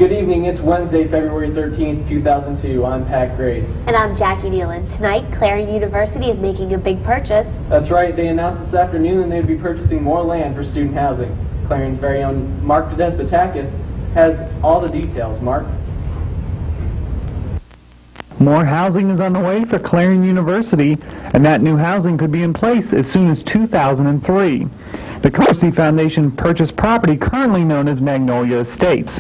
Good evening. It's Wednesday, February 13th, 2002. I'm Pat Grace. And I'm Jackie Nealon. Tonight, Clarion University is making a big purchase. That's right. They announced this afternoon they'd be purchasing more land for student housing. Clarion's very own Mark Despotakis has all the details. Mark? More housing is on the way for Clarion University, and that new housing could be in place as soon as 2003. The Clarion Foundation purchased property currently known as Magnolia Estates.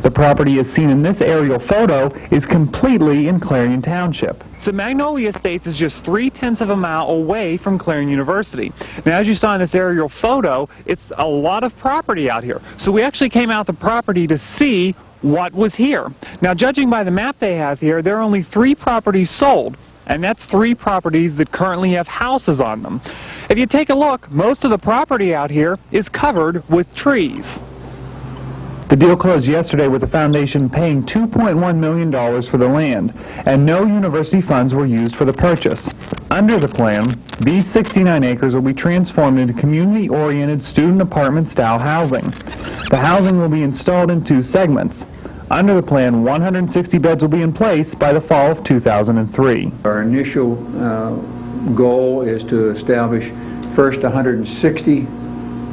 The property as seen in this aerial photo is completely in Clarion Township. So Magnolia Estates is just 0.3 of a mile away from Clarion University. Now, as you saw in this aerial photo, it's a lot of property out here. So we actually came out the property to see what was here. Now, judging by the map they have here, there are only 3 properties sold, and that's 3 properties that currently have houses on them. If you take a look, most of the property out here is covered with trees. The deal closed yesterday with the foundation paying $2.1 million for the land, and no university funds were used for the purchase. Under the plan, these 69 acres will be transformed into community-oriented student apartment-style housing. The housing will be installed in 2 segments. Under the plan, 160 beds will be in place by the fall of 2003. Our initial goal is to establish first 160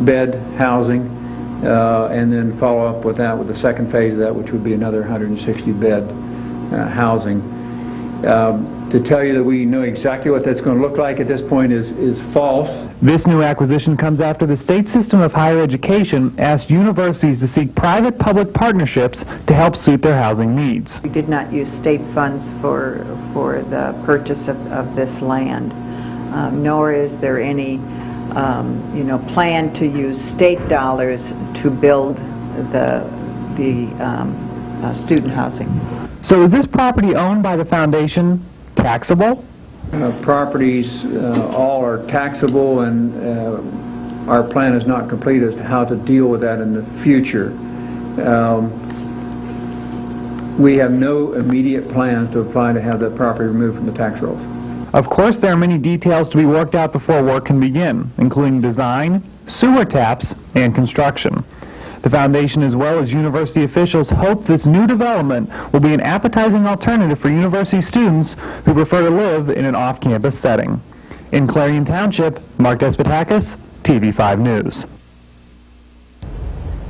bed housing and then follow up with that with the second phase of that, which would be another 160 bed housing. To tell you that we know exactly what that's going to look like at this point is false. This new acquisition comes after the state system of higher education asked universities to seek private-public partnerships to help suit their housing needs. We did not use state funds for the purchase of this land, nor is there any plan to use state dollars to build the student housing. So is this property owned by the foundation taxable? Properties all are taxable, and our plan is not complete as to how to deal with that in the future. We have no immediate plans to apply to have that property removed from the tax rolls. Of course, there are many details to be worked out before work can begin, including design, sewer taps, and construction. The foundation, as well as university officials, hope this new development will be an appetizing alternative for university students who prefer to live in an off-campus setting. In Clarion Township, Mark Despotakis, TV5 News.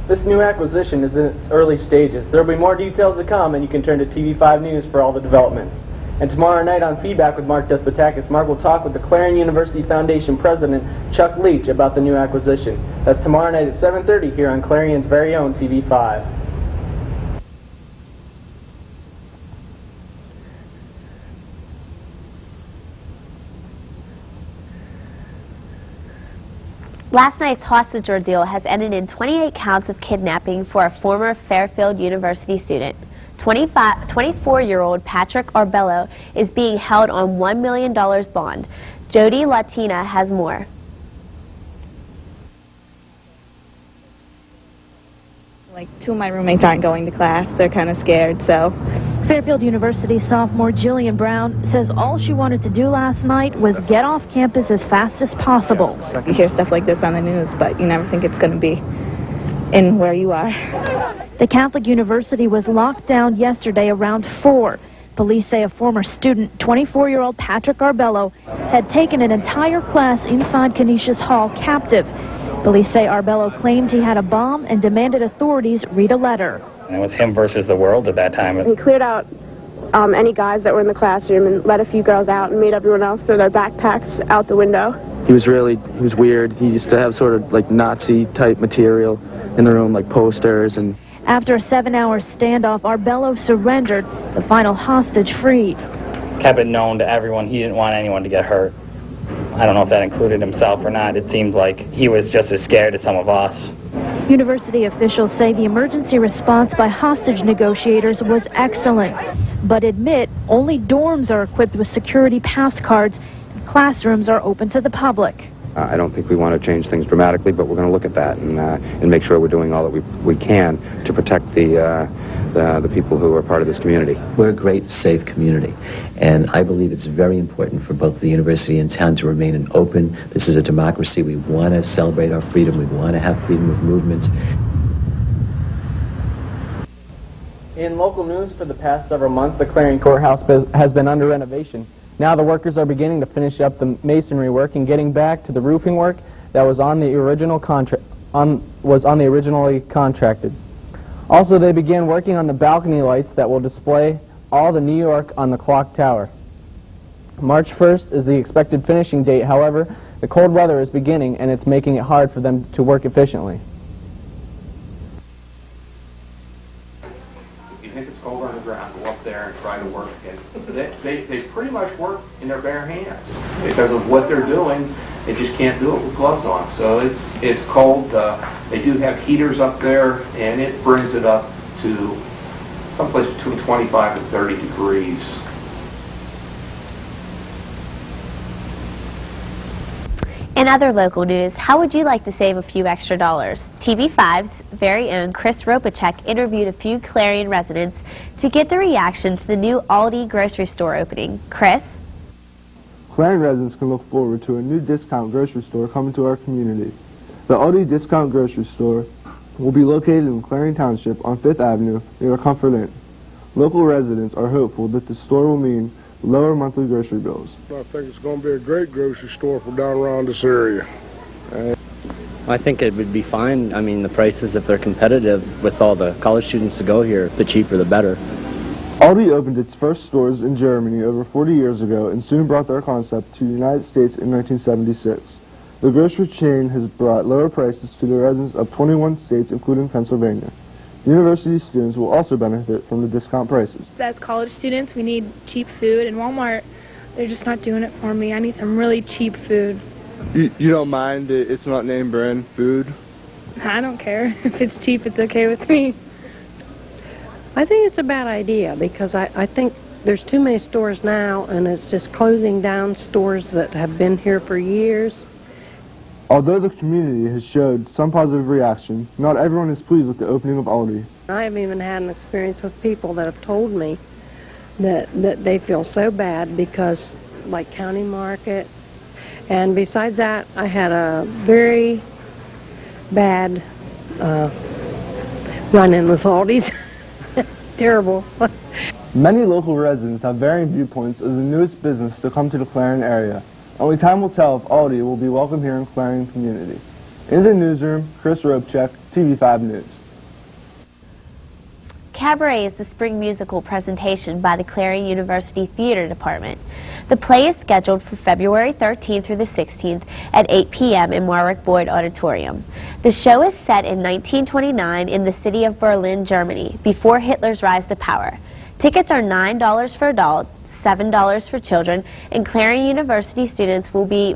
This new acquisition is in its early stages. There will be more details to come, and you can turn to TV5 News for all the developments. And tomorrow night on Feedback with Mark Despotakis, Mark will talk with the Clarion University Foundation President, Chuck Leach, about the new acquisition. That's tomorrow night at 7:30 here on Clarion's very own TV5. Last night's hostage ordeal has ended in 28 counts of kidnapping for a former Fairfield University student. 24-year-old Patrick Arbello is being held on $1 million bond. Jody Latina has more. Like 2 of my roommates aren't going to class. They're kind of scared, so. Fairfield University sophomore Jillian Brown says all she wanted to do last night was get off campus as fast as possible. You hear stuff like this on the news, but you never think it's going to be in where you are. The Catholic University was locked down yesterday around 4. Police say a former student, 24-year-old Patrick Arbello, had taken an entire class inside Canisius Hall captive. Police say Arbello claimed he had a bomb and demanded authorities read a letter. And it was him versus the world at that time. He cleared out any guys that were in the classroom and let a few girls out and made everyone else throw their backpacks out the window. He was weird. He used to have sort of like Nazi-type material in the room, like posters and... After a 7-hour standoff, Arbello surrendered, the final hostage freed. Kept it known to everyone he didn't want anyone to get hurt. I don't know if that included himself or not. It seemed like he was just as scared as some of us. University officials say the emergency response by hostage negotiators was excellent, but admit only dorms are equipped with security pass cards and classrooms are open to the public. I don't think we want to change things dramatically, but we're going to look at that and make sure we're doing all that we can to protect the people who are part of this community. We're a great, safe community, and I believe it's very important for both the university and town to remain an open. This is a democracy. We want to celebrate our freedom. We want to have freedom of movement. In local news for the past several months, the Clarion Courthouse has been under renovation. Now the workers are beginning to finish up the masonry work and getting back to the roofing work that was on the originally contracted. Also, they began working on the balcony lights that will display all the New York on the clock tower. March 1st is the expected finishing date. However, the cold weather is beginning and it's making it hard for them to work efficiently. If you think it's cold on the ground, go up there and try to work it. They pretty much work in their bare hands. Because of what they're doing, they just can't do it with gloves on. So it's cold. They do have heaters up there, and it brings it up to someplace between 25 and 30 degrees. In other local news, how would you like to save a few extra dollars? TV5's very own Chris Ropacek interviewed a few Clarion residents to get their reaction to the new Aldi grocery store opening. Chris? Clarion residents can look forward to a new discount grocery store coming to our community. The Aldi Discount Grocery Store will be located in Clarion Township on 5th Avenue near Comfort Inn. Local residents are hopeful that the store will mean lower monthly grocery bills. I think it's going to be a great grocery store for down around this area. I think it would be fine. I mean, the prices, if they're competitive with all the college students to go here, the cheaper the better. Aldi opened its first stores in Germany over 40 years ago and soon brought their concept to the United States in 1976. The grocery chain has brought lower prices to the residents of 21 states, including Pennsylvania. University students will also benefit from the discount prices. As college students, we need cheap food, and Walmart, they're just not doing it for me. I need some really cheap food. You don't mind that it's not name brand food? I don't care. If it's cheap, it's okay with me. I think it's a bad idea because I think there's too many stores now, and it's just closing down stores that have been here for years. Although the community has showed some positive reaction, not everyone is pleased with the opening of Aldi. I have even had an experience with people that have told me that they feel so bad because, like County Market, and besides that, I had a very bad run-in with Aldi's. Terrible. Many local residents have varying viewpoints of the newest business to come to the Clarion area. Only time will tell if Aldi will be welcome here in Clarion community. In the newsroom, Chris Ropacek, TV5 News. Cabaret is the spring musical presentation by the Clarion University Theater Department. The play is scheduled for February 13th through the 16th at 8 p.m. in Warwick Boyd Auditorium. The show is set in 1929 in the city of Berlin, Germany, before Hitler's rise to power. Tickets are $9 for adults, $7 for children, and Clarion University students will be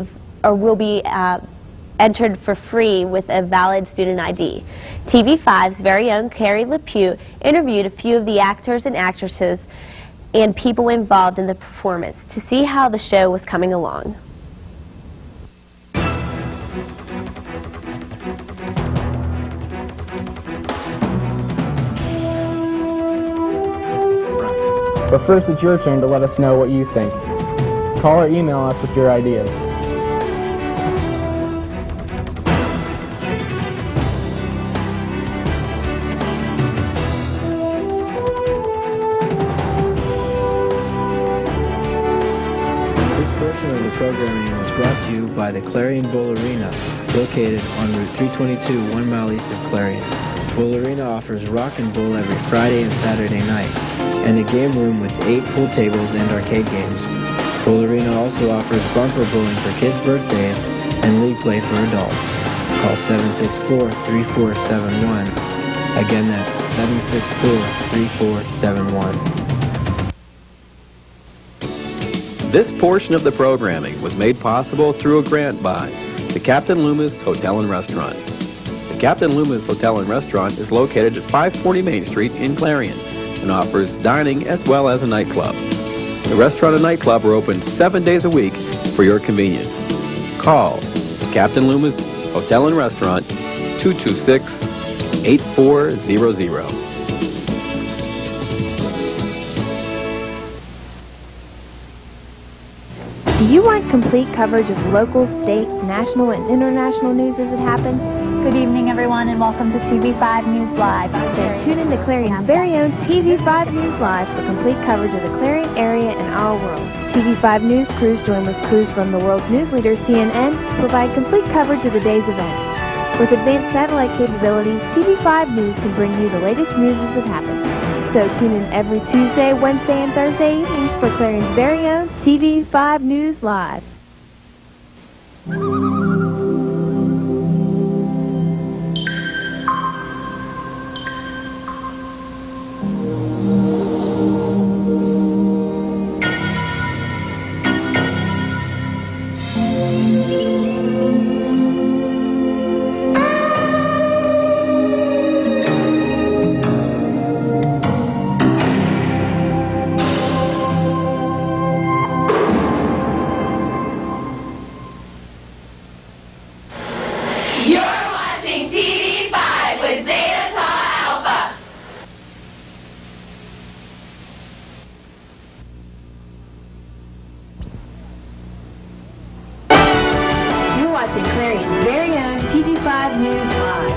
entered for free with a valid student ID. TV5's very own Carrie LePew interviewed a few of the actors and actresses and people involved in the performance to see how the show was coming along. But first, it's your turn to let us know what you think. Call or email us with your ideas. This portion of the programming was brought to you by the Clarion Bowl Arena, located on Route 322, 1 mile east of Clarion. Bowl Arena offers rock and bowl every Friday and Saturday night, and a game room with 8 pool tables and arcade games. Bowl Arena also offers bumper bowling for kids' birthdays and league play for adults. Call 764-3471. Again, that's 764-3471. This portion of the programming was made possible through a grant by the Captain Loomis Hotel and Restaurant. The Captain Loomis Hotel and Restaurant is located at 540 Main Street in Clarion and offers dining as well as a nightclub. The restaurant and nightclub are open 7 days a week for your convenience. Call the Captain Loomis Hotel and Restaurant 226-8400. Do you want complete coverage of local, state, national, and international news as it happens? Good evening, everyone, and welcome to TV5 News Live. So tune in to Clarion's very own TV5 News Live for complete coverage of the Clarion area and our world. TV5 News crews join with crews from the world's news leader, CNN, to provide complete coverage of the day's events. With advanced satellite capabilities, TV5 News can bring you the latest news as it happens. So tune in every Tuesday, Wednesday, and Thursday evenings for Clarion's very own TV5 News Live. Watching Clarion's very own TV5 News Live.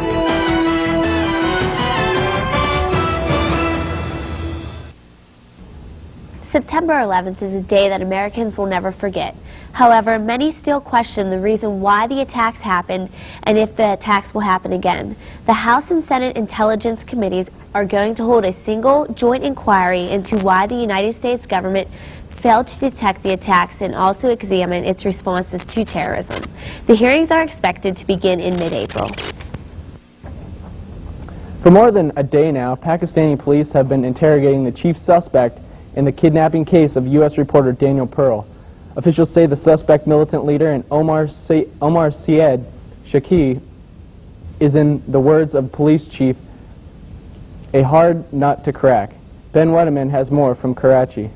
September 11th is a day that Americans will never forget. However, many still question the reason why the attacks happened and if the attacks will happen again. The House and Senate Intelligence Committees are going to hold a single joint inquiry into why the United States government failed to detect the attacks and also examine its responses to terrorism. The hearings are expected to begin in mid-April. For more than a day now, Pakistani police have been interrogating the chief suspect in the kidnapping case of U.S. reporter Daniel Pearl. Officials say the suspect militant leader and Omar Syed Shaki is, in the words of police chief, a hard nut to crack. Ben Wedeman has more from Karachi.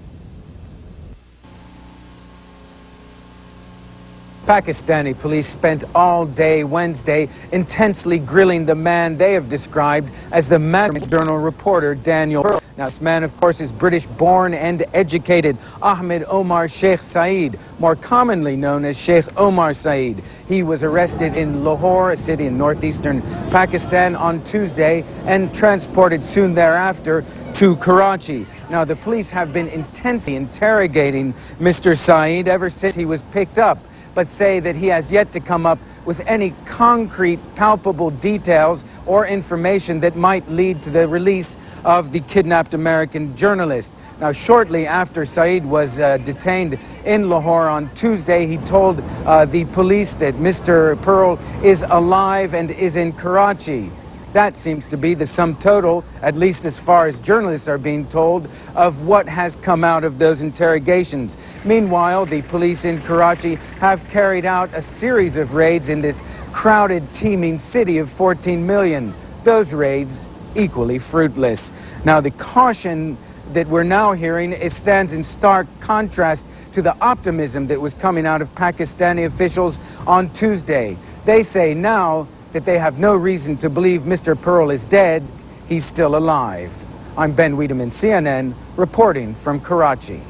Pakistani police spent all day Wednesday intensely grilling the man they have described as the master journal reporter Daniel Pearl. Now, this man, of course, is British-born and educated Ahmed Omar Sheikh Saeed, more commonly known as Sheikh Omar Saeed. He was arrested in Lahore, a city in northeastern Pakistan, on Tuesday and transported soon thereafter to Karachi. Now, the police have been intensely interrogating Mr. Saeed ever since he was picked up, but say that he has yet to come up with any concrete, palpable details or information that might lead to the release of the kidnapped American journalist. Now, shortly after Saeed was detained in Lahore on Tuesday, he told the police that Mr. Pearl is alive and is in Karachi. That seems to be the sum total, at least as far as journalists are being told, of what has come out of those interrogations. Meanwhile, the police in Karachi have carried out a series of raids in this crowded, teeming city of 14 million. Those raids equally fruitless. Now, the caution that we're now hearing stands in stark contrast to the optimism that was coming out of Pakistani officials on Tuesday. They say now that they have no reason to believe Mr. Pearl is dead. He's still alive. I'm Ben Wiedemann, CNN, reporting from Karachi.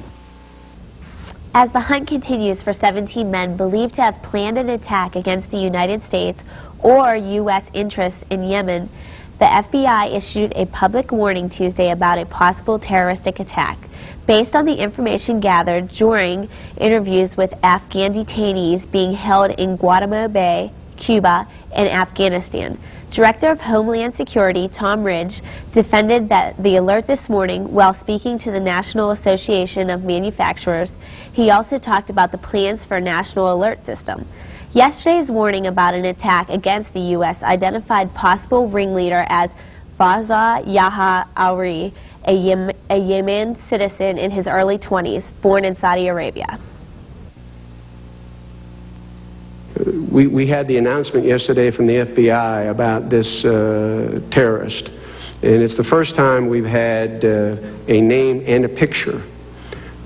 As the hunt continues for 17 men believed to have planned an attack against the United States or U.S. interests in Yemen, the FBI issued a public warning Tuesday about a possible terroristic attack. Based on the information gathered during interviews with Afghan detainees being held in Guantanamo Bay, Cuba, and Afghanistan. Director of Homeland Security Tom Ridge defended the alert this morning while speaking to the National Association of Manufacturers. He also talked about the plans for a national alert system. Yesterday's warning about an attack against the U.S. identified possible ringleader as Faza Yaha Auri, a Yemen citizen in his early 20s, born in Saudi Arabia. We had the announcement yesterday from the FBI about this terrorist, and it's the first time we've had a name and a picture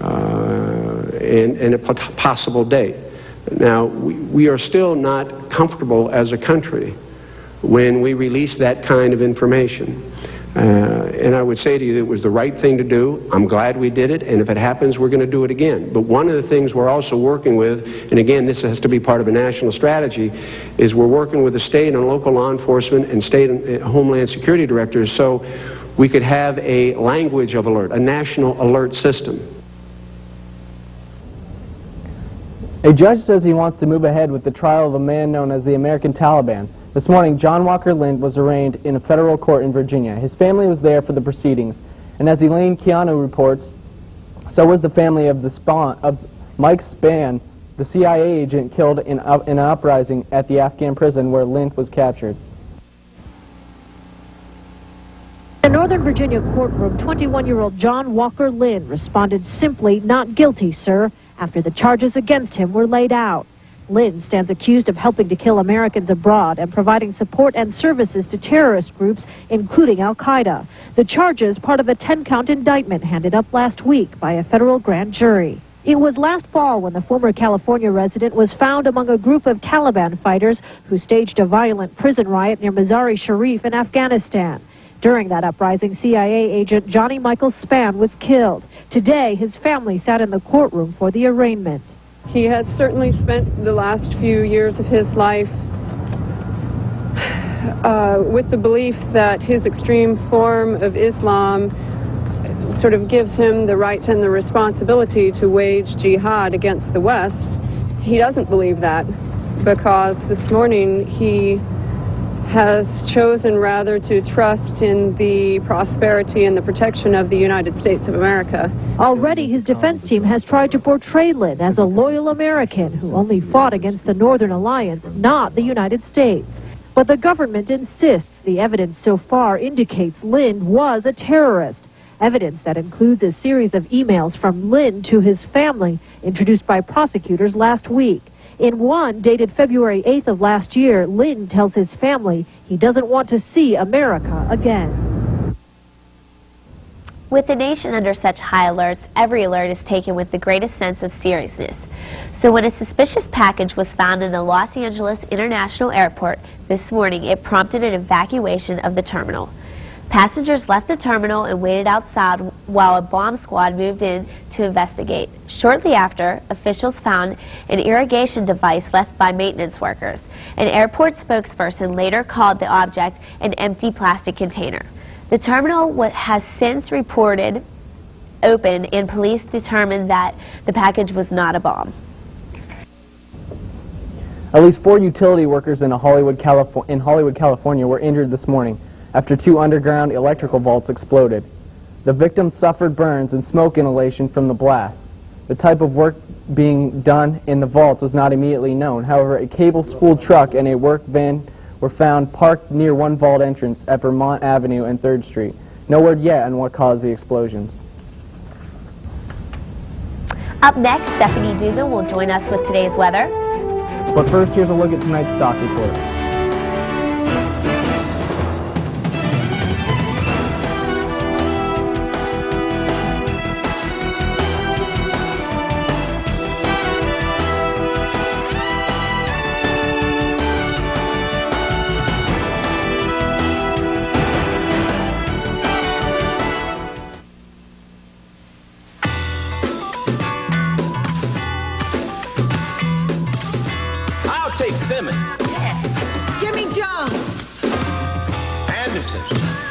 and a possible date. Now, we are still not comfortable as a country when we release that kind of information. And I would say to you that it was the right thing to do. I'm glad we did it, and if it happens, we're going to do it again. But one of the things we're also working with, and again, this has to be part of a national strategy, is we're working with the state and local law enforcement and state and homeland security directors so we could have a language of alert, a national alert system. A judge says he wants to move ahead with the trial of a man known as the American Taliban. This morning, John Walker Lind was arraigned in a federal court in Virginia. His family was there for the proceedings, and as Elaine Keanu reports, so was the family of Mike Spann, the CIA agent killed in an uprising at the Afghan prison where Lind was captured. In a Northern Virginia courtroom, 21-year-old John Walker Lind responded simply, "Not guilty, sir," after the charges against him were laid out. Lind stands accused of helping to kill Americans abroad and providing support and services to terrorist groups, including Al-Qaeda. The charges, part of a 10-count indictment handed up last week by a federal grand jury. It was last fall when the former California resident was found among a group of Taliban fighters who staged a violent prison riot near Mazar-e-Sharif in Afghanistan. During that uprising, CIA agent Johnny Michael Spann was killed. Today, his family sat in the courtroom for the arraignment. He has certainly spent the last few years of his life with the belief that his extreme form of Islam sort of gives him the right and the responsibility to wage jihad against the West. He doesn't believe that because this morning he has chosen rather to trust in the prosperity and the protection of the United States of America. Already, his defense team has tried to portray Lind as a loyal American who only fought against the Northern Alliance, not the United States. But the government insists the evidence so far indicates Lind was a terrorist. Evidence that includes a series of emails from Lind to his family, introduced by prosecutors last week. In one, dated February 8th of last year, Lind tells his family he doesn't want to see America again. With the nation under such high alerts, every alert is taken with the greatest sense of seriousness. So when a suspicious package was found in the Los Angeles International Airport this morning, it prompted an evacuation of the terminal. Passengers left the terminal and waited outside while a bomb squad moved in to investigate. Shortly after, officials found an irrigation device left by maintenance workers. An airport spokesperson later called the object an empty plastic container. The terminal has since reported open, and police determined that the package was not a bomb. At least 4 utility workers in Hollywood, California were injured this morning after 2 underground electrical vaults exploded. The victims suffered burns and smoke inhalation from the blast. The type of work being done in the vaults was not immediately known. However, a cable-spooled truck and a work van were found parked near one vault entrance at Vermont Avenue and 3rd Street. No word yet on what caused the explosions. Up next, Stephanie Dugan will join us with today's weather. But first, here's a look at tonight's stock report. Simmons. Yeah. Give me Jones. Anderson.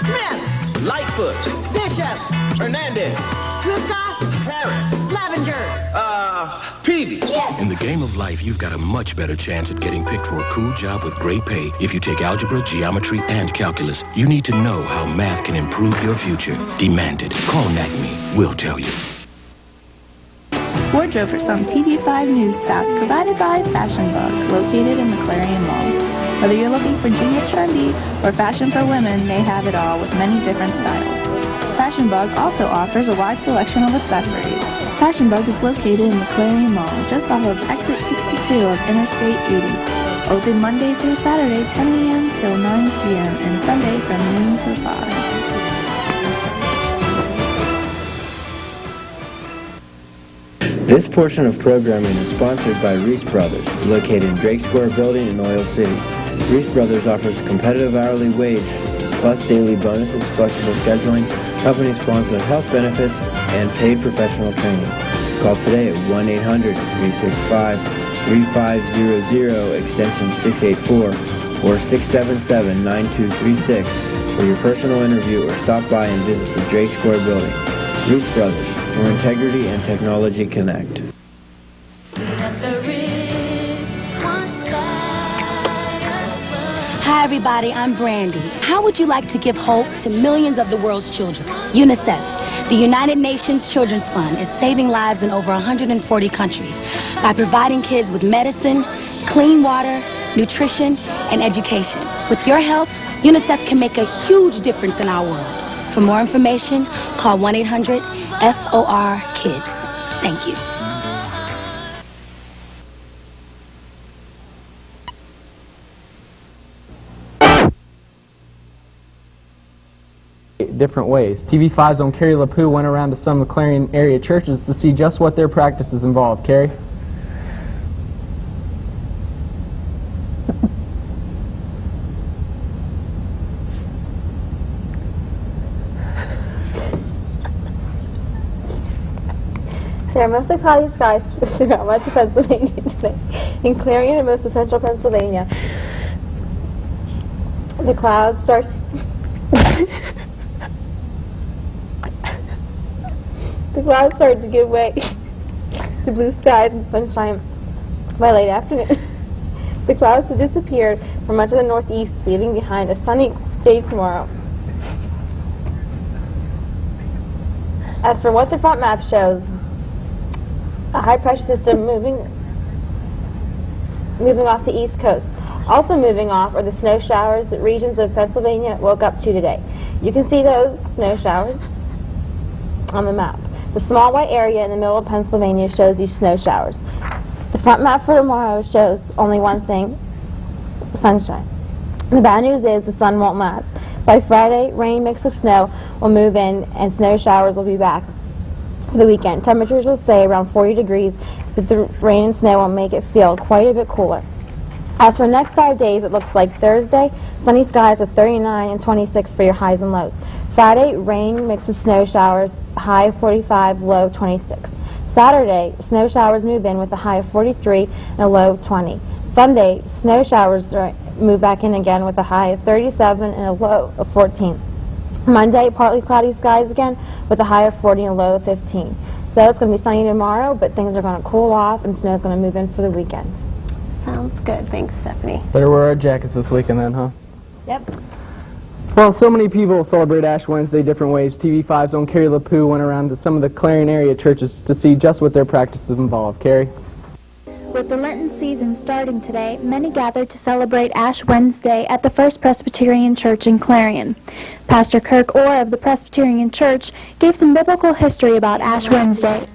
Smith. Lightfoot. Bishop. Hernandez. Swifka. Harris. Lavenger. Peavy. Yes. In the game of life, you've got a much better chance at getting picked for a cool job with great pay if you take algebra, geometry, and calculus. You need to know how math can improve your future. Demand it. Call NACME. We'll tell you. Wardrobe for some TV5 News stock provided by Fashion Bug, located in the Clarion Mall. Whether you're looking for junior trendy or fashion for women, they have it all with many different styles. Fashion Bug also offers a wide selection of accessories. Fashion Bug is located in the Clarion Mall, just off of exit 62 of Interstate 80. Open Monday through Saturday, 10 a.m. till 9 p.m. and Sunday from noon to 5. This portion of programming is sponsored by Reese Brothers, located in Drake Square Building in Oil City. Reese Brothers offers a competitive hourly wage plus daily bonuses, flexible scheduling, company-sponsored health benefits, and paid professional training. Call today at 1-800-365-3500, extension 684, or 677-9236 for your personal interview, or stop by and visit the Drake Square building. Roots Brothers, where integrity and technology connect. Hi everybody, I'm Brandy. How would you like to give hope to millions of the world's children? UNICEF, the United Nations Children's Fund, is saving lives in over 140 countries by providing kids with medicine, clean water, nutrition, and education. With your help, UNICEF can make a huge difference in our world. For more information, call 1-800-FOR-KIDS. Thank you. Different ways. TV5's own Carrie LaPoo went around to some of the Clarion area churches to see just what their practices involved. Carrie? There are mostly cloudy skies throughout much of Pennsylvania today. In Clarion and most of central Pennsylvania, the clouds start to give way to blue skies and sunshine by late afternoon. The clouds have disappeared from much of the northeast, leaving behind a sunny day tomorrow. As for what the front map shows, a high-pressure system moving off the east coast. Also moving off are the snow showers that regions of Pennsylvania woke up to today. You can see those snow showers on the map. The small white area in the middle of Pennsylvania shows these snow showers. The front map for tomorrow shows only one thing: sunshine. The bad news is the sun won't last. By Friday, rain mixed with snow will move in and snow showers will be back for the weekend. Temperatures will stay around 40 degrees, but the rain and snow will make it feel quite a bit cooler. As for the next 5 days, it looks like Thursday, sunny skies with 39 and 26 for your highs and lows. Friday, rain mixed with snow showers, high 45, low 26. Saturday, snow showers move in with a high of 43 and a low of 20. Sunday, snow showers move back in again with a high of 37 and a low of 14. Monday, partly cloudy skies again with a high of 40 and a low of 15. So it's going to be sunny tomorrow, but things are going to cool off and snow is going to move in for the weekend. Sounds good. Thanks, Stephanie. Better wear our jackets this weekend then, huh? Yep. Well, so many people celebrate Ash Wednesday different ways. TV5's own Carrie LaPoo went around to some of the Clarion area churches to see just what their practices involve. Carrie? With the Lenten season starting today, many gathered to celebrate Ash Wednesday at the First Presbyterian Church in Clarion. Pastor Kirk Orr of the Presbyterian Church gave some biblical history about Ash Wednesday.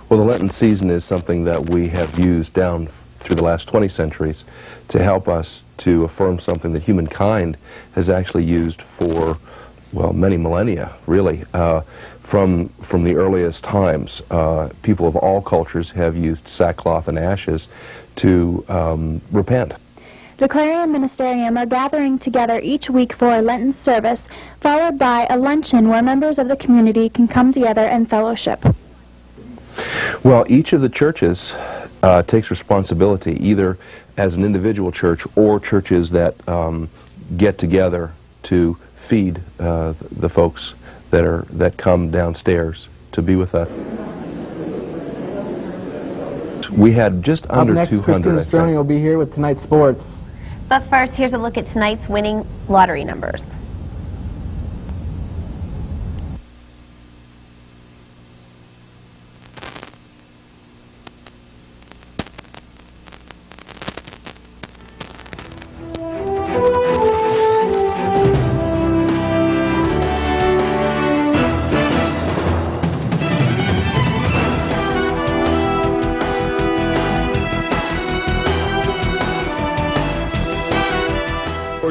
Well, the Lenten season is something that we have used down through the last 20 centuries to help us to affirm something that humankind has actually used for, well, many millennia, really. From the earliest times, people of all cultures have used sackcloth and ashes to repent. The Clarion Ministerium are gathering together each week for a Lenten service, followed by a luncheon where members of the community can come together and fellowship. Well, each of the churches takes responsibility, either as an individual church or churches that get together to feed the folks that come downstairs to be with us. We had just under 200. Christina Stroni will be here with tonight's sports. But first, here's a look at tonight's winning lottery numbers.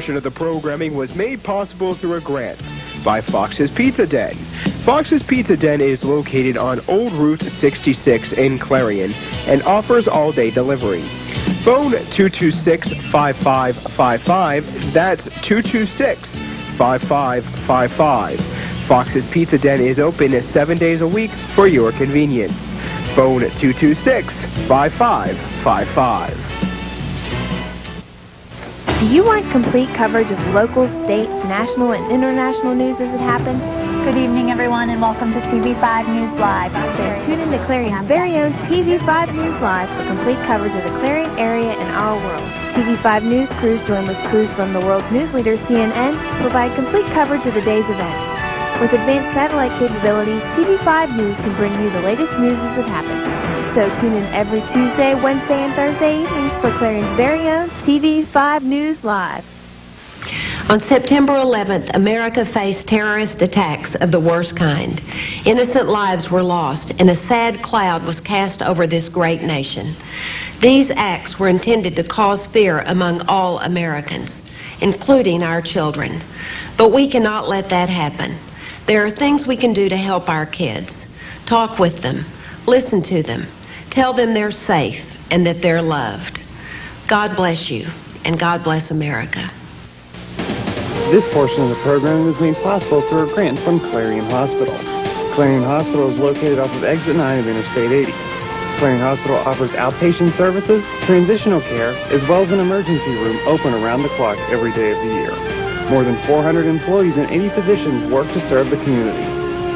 Portion of the programming was made possible through a grant by Fox's Pizza Den. Fox's Pizza Den is located on Old Route 66 in Clarion and offers all-day delivery. Phone 226-5555, that's 5555. Fox's Pizza Den is open 7 days a week for your convenience. Phone 226-5555. Do you want complete coverage of local, state, national, and international news as it happens? Good evening, everyone, and welcome to TV5 News Live. Then tune in to Clarion's very own TV5 News Live for complete coverage of the Clarion area and our world. TV5 News crews join with crews from the world's news leader, CNN, to provide complete coverage of the day's events. With advanced satellite capabilities, TV5 News can bring you the latest news as it happens. So tune in every Tuesday, Wednesday, and Thursday evenings for Clarion's very own TV5 News Live. On September 11th, America faced terrorist attacks of the worst kind. Innocent lives were lost, and a sad cloud was cast over this great nation. These acts were intended to cause fear among all Americans, including our children. But we cannot let that happen. There are things we can do to help our kids. Talk with them, listen to them, tell them they're safe and that they're loved. God bless you, and God bless America. This portion of the program was made possible through a grant from Clarion Hospital. Clarion Hospital is located off of Exit 9 of Interstate 80. Clarion Hospital offers outpatient services, transitional care, as well as an emergency room open around the clock every day of the year. More than 400 employees and 80 physicians work to serve the community.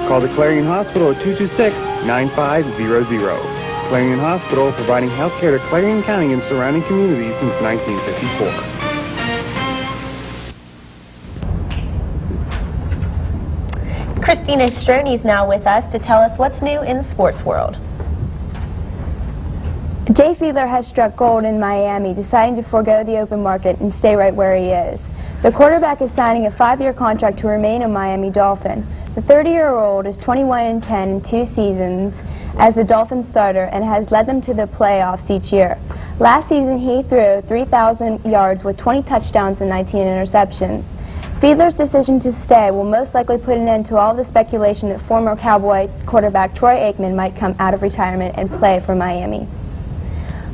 Call the Clarion Hospital at 226-9500. Clarion Hospital, providing health care to Clarion County and surrounding communities since 1954. Christina Stroni is now with us to tell us what's new in the sports world. Jay Fiedler has struck gold in Miami, deciding to forego the open market and stay right where he is. The quarterback is signing a 5-year contract to remain a Miami Dolphin. The 30-year-old is 21-10 in 2 seasons as the Dolphins starter and has led them to the playoffs each year. Last season, he threw 3,000 yards with 20 touchdowns and 19 interceptions. Fiedler's decision to stay will most likely put an end to all the speculation that former Cowboy quarterback Troy Aikman might come out of retirement and play for Miami.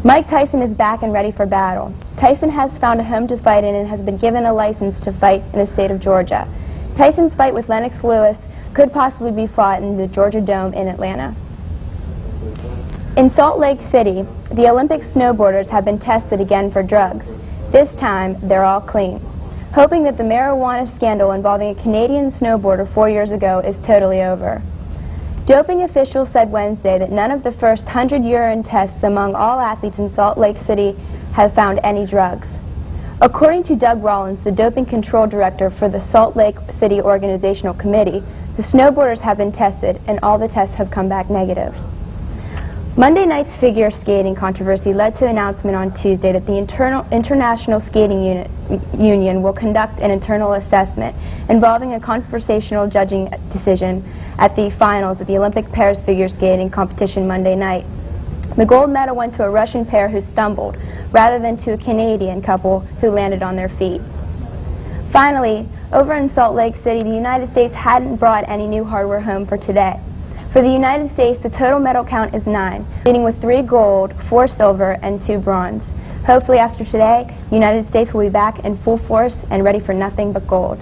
Mike Tyson is back and ready for battle. Tyson has found a home to fight in and has been given a license to fight in the state of Georgia. Tyson's fight with Lennox Lewis could possibly be fought in the Georgia Dome in Atlanta. In Salt Lake City, the Olympic snowboarders have been tested again for drugs. This time, they're all clean, hoping that the marijuana scandal involving a Canadian snowboarder 4 years ago is totally over. Doping officials said Wednesday that none of the first 100 urine tests among all athletes in Salt Lake City have found any drugs. According to Doug Rollins, the doping control director for the Salt Lake City Organizational Committee, the snowboarders have been tested and all the tests have come back negative. Monday night's figure skating controversy led to an announcement on Tuesday that the International Skating Union will conduct an internal assessment involving a conversational judging decision at the finals of the Olympic pairs figure skating competition Monday night. The gold medal went to a Russian pair who stumbled, rather than to a Canadian couple who landed on their feet. Finally, over in Salt Lake City, the United States hadn't brought any new hardware home for today. For the United States, the total medal count is 9, leading with 3 gold, 4 silver, and 2 bronze. Hopefully after today, the United States will be back in full force and ready for nothing but gold.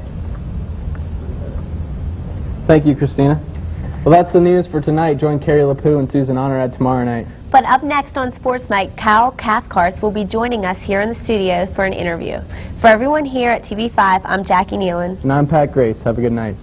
Thank you, Christina. Well, that's the news for tonight. Join Carrie LaPoo and Susan Honorad tomorrow night. But up next on Sports Night, Kyle Cathcart will be joining us here in the studios for an interview. For everyone here at TV5, I'm Jackie Nealon. And I'm Pat Grace. Have a good night.